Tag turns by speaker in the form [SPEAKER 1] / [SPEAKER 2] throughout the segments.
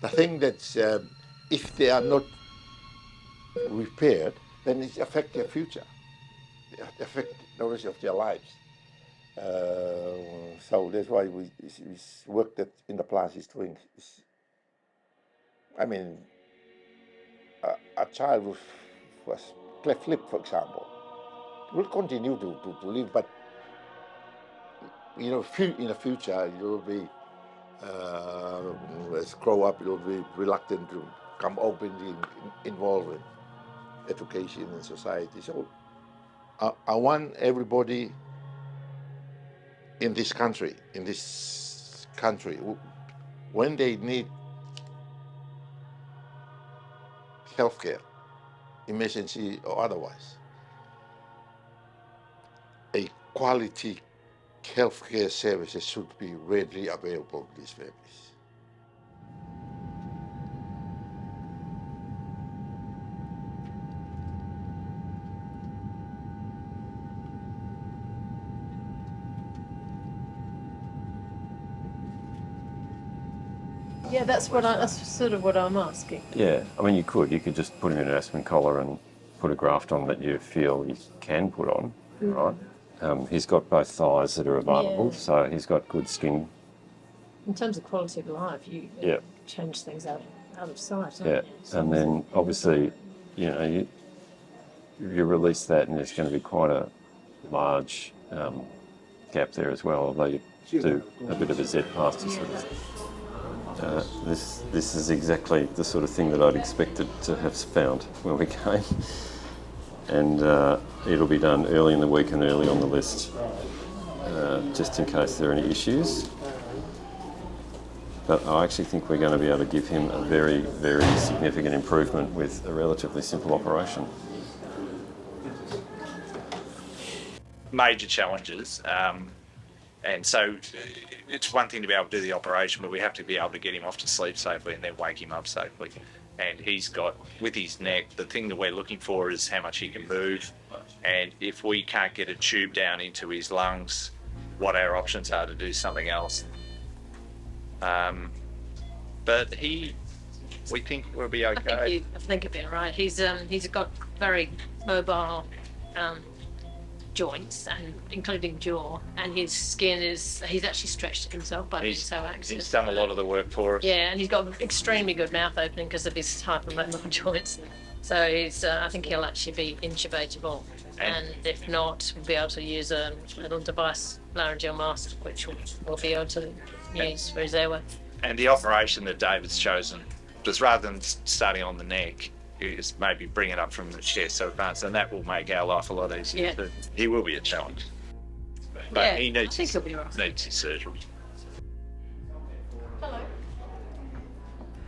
[SPEAKER 1] the thing that's, if they are not repaired, then it affects their future. It affects the rest of their lives. So that's why this work that Interplast is doing. I mean, a child with was cleft lip, for example, will continue to live, but you know, in the future, you will be as grow up, you will be reluctant to come openly involved in education and society. So I want everybody in this country, when they need healthcare, emergency or otherwise, a quality healthcare services should be readily available to these families.
[SPEAKER 2] Yeah, that's sort of what I'm asking.
[SPEAKER 3] Yeah, I mean, you could just put him in an aspen collar and put a graft on that you feel he can put on, right? He's got both thighs that are available, so he's got good skin.
[SPEAKER 2] In terms of quality of life, you change things out of sight,
[SPEAKER 3] Yeah, and then obviously, you know, you release that and there's going to be quite a large gap there as well, although you do a bit of a Z-plasty sort of. This is exactly the sort of thing that I'd expected to have found when we came. And it'll be done early in the week and early on the list, just in case there are any issues. But I actually think we're going to be able to give him a very, very significant improvement with a relatively simple operation.
[SPEAKER 4] Major challenges. And so it's one thing to be able to do the operation, but we have to be able to get him off to sleep safely and then wake him up safely. And he's got, with his neck, the thing that we're looking for is how much he can move. And if we can't get a tube down into his lungs, what our options are to do something else. But we think we'll be okay.
[SPEAKER 2] I think it'll be all right. He's got very mobile joints, and including jaw, and his skin he's actually stretched himself by being so active.
[SPEAKER 4] He's done a lot of the work for us.
[SPEAKER 2] Yeah, and he's got extremely good mouth opening because of his hypermobile joints. So I think he'll actually be intubatable, and if not, we'll be able to use a little device, laryngeal mask, which we'll be able to use for his airway.
[SPEAKER 4] And the operation that David's chosen, just rather than starting on the neck, is maybe bring it up from the chest so advanced, and that will make our life a lot easier too. He will be a challenge, but he needs his surgery.
[SPEAKER 2] Hello,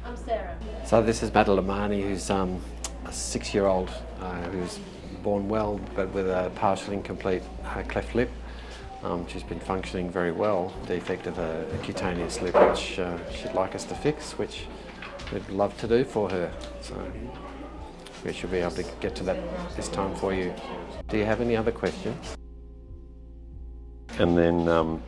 [SPEAKER 2] I'm Sarah.
[SPEAKER 5] So this is Madeline, who's a 6-year-old who's born well but with a partially incomplete cleft lip. She's been functioning very well, defect of a cutaneous lip, which she'd like us to fix, which we'd love to do for her. So we should be able to get to that this time for you. Do you have any other questions?
[SPEAKER 3] And then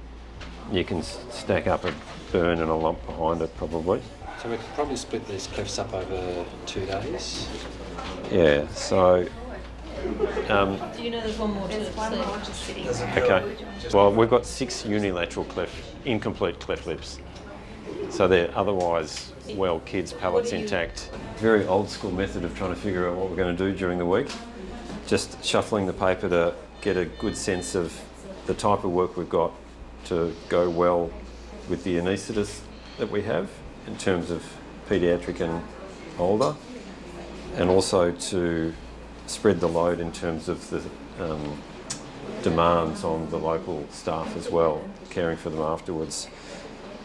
[SPEAKER 3] you can stack up a burn and a lump behind it probably.
[SPEAKER 5] So we could probably split these clefts up over 2 days.
[SPEAKER 3] Yeah, so...
[SPEAKER 2] Do you know there's one more to see?
[SPEAKER 3] Okay. Well, we've got 6 unilateral incomplete cleft lips. So they're otherwise well kids, palates intact. Very old school method of trying to figure out what we're going to do during the week. Just shuffling the paper to get a good sense of the type of work we've got to go well with the anaesthetist that we have in terms of paediatric and older, and also to spread the load in terms of the demands on the local staff as well, caring for them afterwards,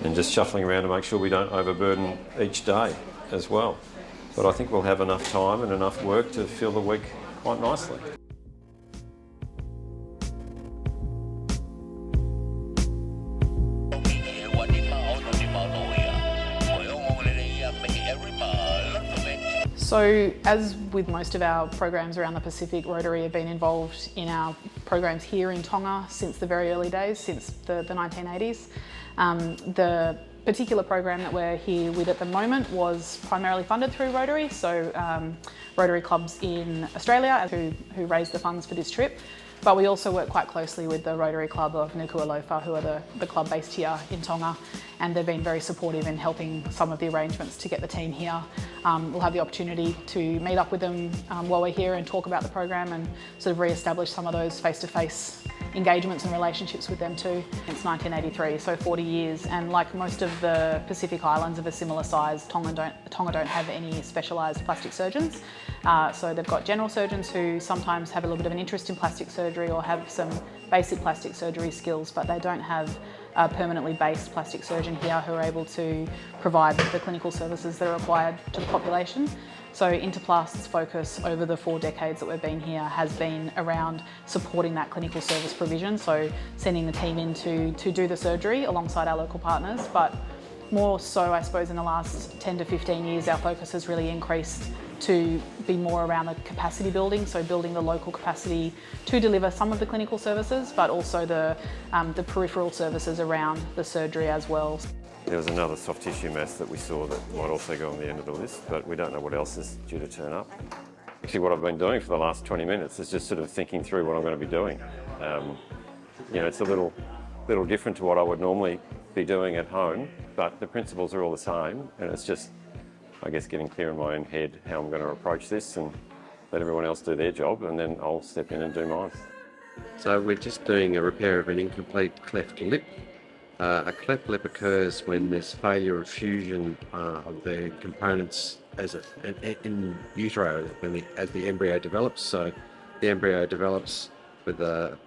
[SPEAKER 3] and just shuffling around to make sure we don't overburden each day as well. But I think we'll have enough time and enough work to fill the week quite nicely.
[SPEAKER 6] So, as with most of our programs around the Pacific, Rotary have been involved in our programs here in Tonga since the very early days, since the 1980s. The particular program that we're here with at the moment was primarily funded through Rotary, so Rotary clubs in Australia who raised the funds for this trip. But we also work quite closely with the Rotary Club of Nuku'alofa, who are the club based here in Tonga, and they've been very supportive in helping some of the arrangements to get the team here. We'll have the opportunity to meet up with them while we're here and talk about the program and sort of re-establish some of those face-to-face engagements and relationships with them too. It's 1983, so 40 years, and like most of the Pacific Islands of a similar size, Tonga don't have any specialised plastic surgeons. So they've got general surgeons who sometimes have a little bit of an interest in plastic surgery or have some basic plastic surgery skills, but they don't have a permanently based plastic surgeon here who are able to provide the clinical services that are required to the population. So Interplast's focus over the 4 decades that we've been here has been around supporting that clinical service provision, so sending the team in to do the surgery alongside our local partners, but more so I suppose in the last 10 to 15 years our focus has really increased to be more around the capacity building, so building the local capacity to deliver some of the clinical services, but also the peripheral services around the surgery as well.
[SPEAKER 3] There was another soft tissue mass that we saw that might also go on the end of the list, but we don't know what else is due to turn up. Actually, what I've been doing for the last 20 minutes is just sort of thinking through what I'm going to be doing. It's a little different to what I would normally be doing at home, but the principles are all the same, and it's just, I guess, getting clear in my own head how I'm going to approach this and let everyone else do their job, and then I'll step in and do mine.
[SPEAKER 5] So we're just doing a repair of an incomplete cleft lip. A cleft lip occurs when there's failure of fusion of the components in utero as the embryo develops. So the embryo develops with a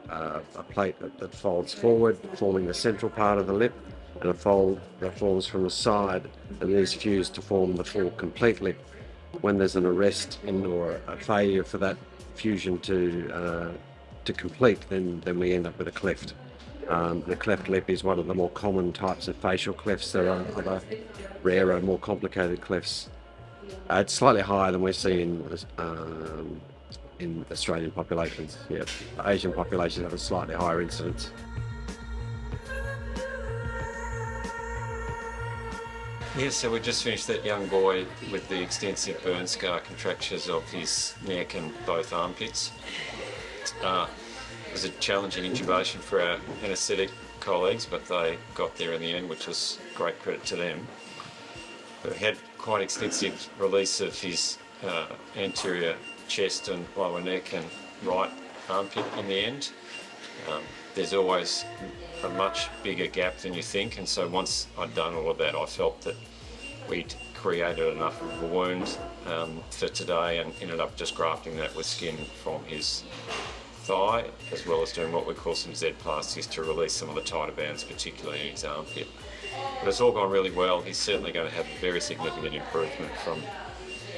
[SPEAKER 5] plate that folds forward, forming the central part of the lip, and a fold that forms from the side, and these fuse to form the full complete lip. When there's an arrest or a failure for that fusion to complete, then we end up with a cleft. The cleft lip is one of the more common types of facial clefts. There are other rarer, more complicated clefts. It's slightly higher than we're seeing in Australian populations. Yeah, Asian populations have a slightly higher incidence.
[SPEAKER 3] Yeah, so we just finished that young boy with the extensive burn scar contractures of his neck and both armpits. It was a challenging intubation for our anaesthetic colleagues, but they got there in the end, which was great credit to them. We had quite extensive release of his anterior chest and lower neck and right armpit in the end. There's always a much bigger gap than you think, and so once I'd done all of that, I felt that we'd created enough of a wound for today, and ended up just grafting that with skin from his thigh, as well as doing what we call some Z-plasties to release some of the tighter bands, particularly in his armpit. But it's all gone really well. He's certainly going to have a very significant improvement from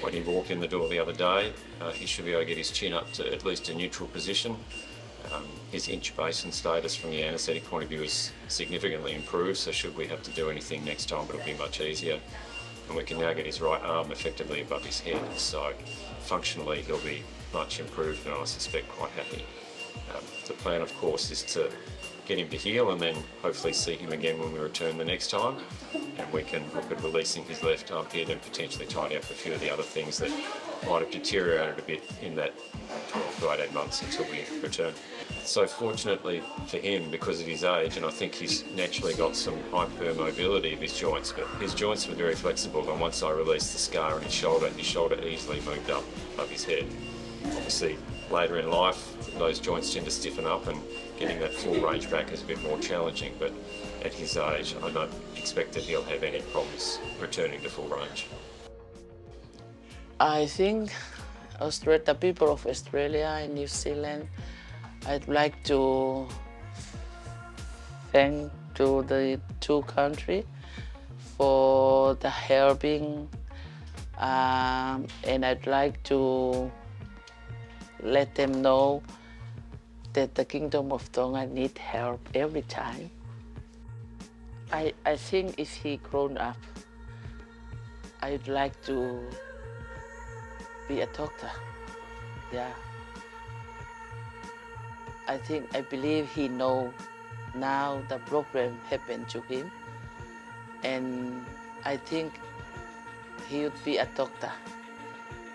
[SPEAKER 3] when he walked in the door the other day. He should be able to get his chin up to at least a neutral position. His intubation status from the anaesthetic point of view is significantly improved, so should we have to do anything next time, it'll be much easier. And we can now get his right arm effectively above his head, so functionally he'll be much improved, and I suspect quite happy. The plan, of course, is to get him to heal and then hopefully see him again when we return the next time, and we can look at releasing his left armpit and potentially tidy up a few of the other things that might have deteriorated a bit in that 12 to 18 months until we return. So fortunately for him, because of his age, and I think he's naturally got some hypermobility of his joints, but his joints were very flexible, and once I released the scar in his shoulder easily moved up above his head. Obviously later in life those joints tend to stiffen up, and getting that full range back is a bit more challenging, but at his age I don't expect that he'll have any problems returning to full range.
[SPEAKER 7] I think the people of Australia and New Zealand, I'd like to thank to the two countries for the helping, and I'd like to let them know that the Kingdom of Tonga need help every time. I think if he grown up, I'd like to be a doctor. Yeah. I believe he know now the problem happened to him, and I think he would be a doctor.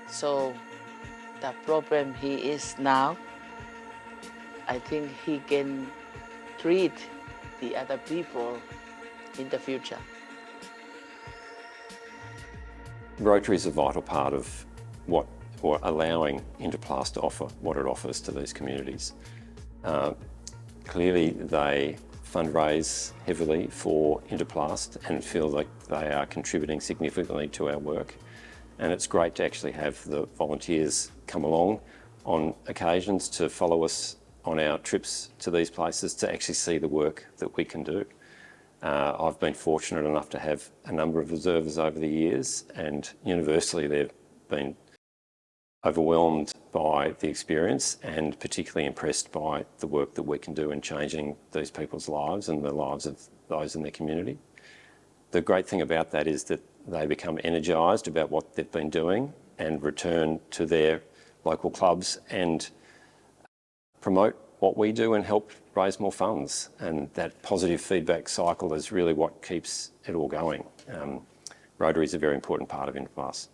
[SPEAKER 7] So the problem he is now, I think he can treat the other people in the future.
[SPEAKER 3] Rotary is a vital part of what allowing Interplast to offer what it offers to these communities. Clearly they fundraise heavily for Interplast and feel like they are contributing significantly to our work. And it's great to actually have the volunteers come along on occasions to follow us on our trips to these places to actually see the work that we can do. I've been fortunate enough to have a number of observers over the years, and universally they've been overwhelmed by the experience and particularly impressed by the work that we can do in changing these people's lives and the lives of those in their community. The great thing about that is that they become energised about what they've been doing and return to their local clubs and promote what we do and help raise more funds. And that positive feedback cycle is really what keeps it all going. Rotary is a very important part of Interplast.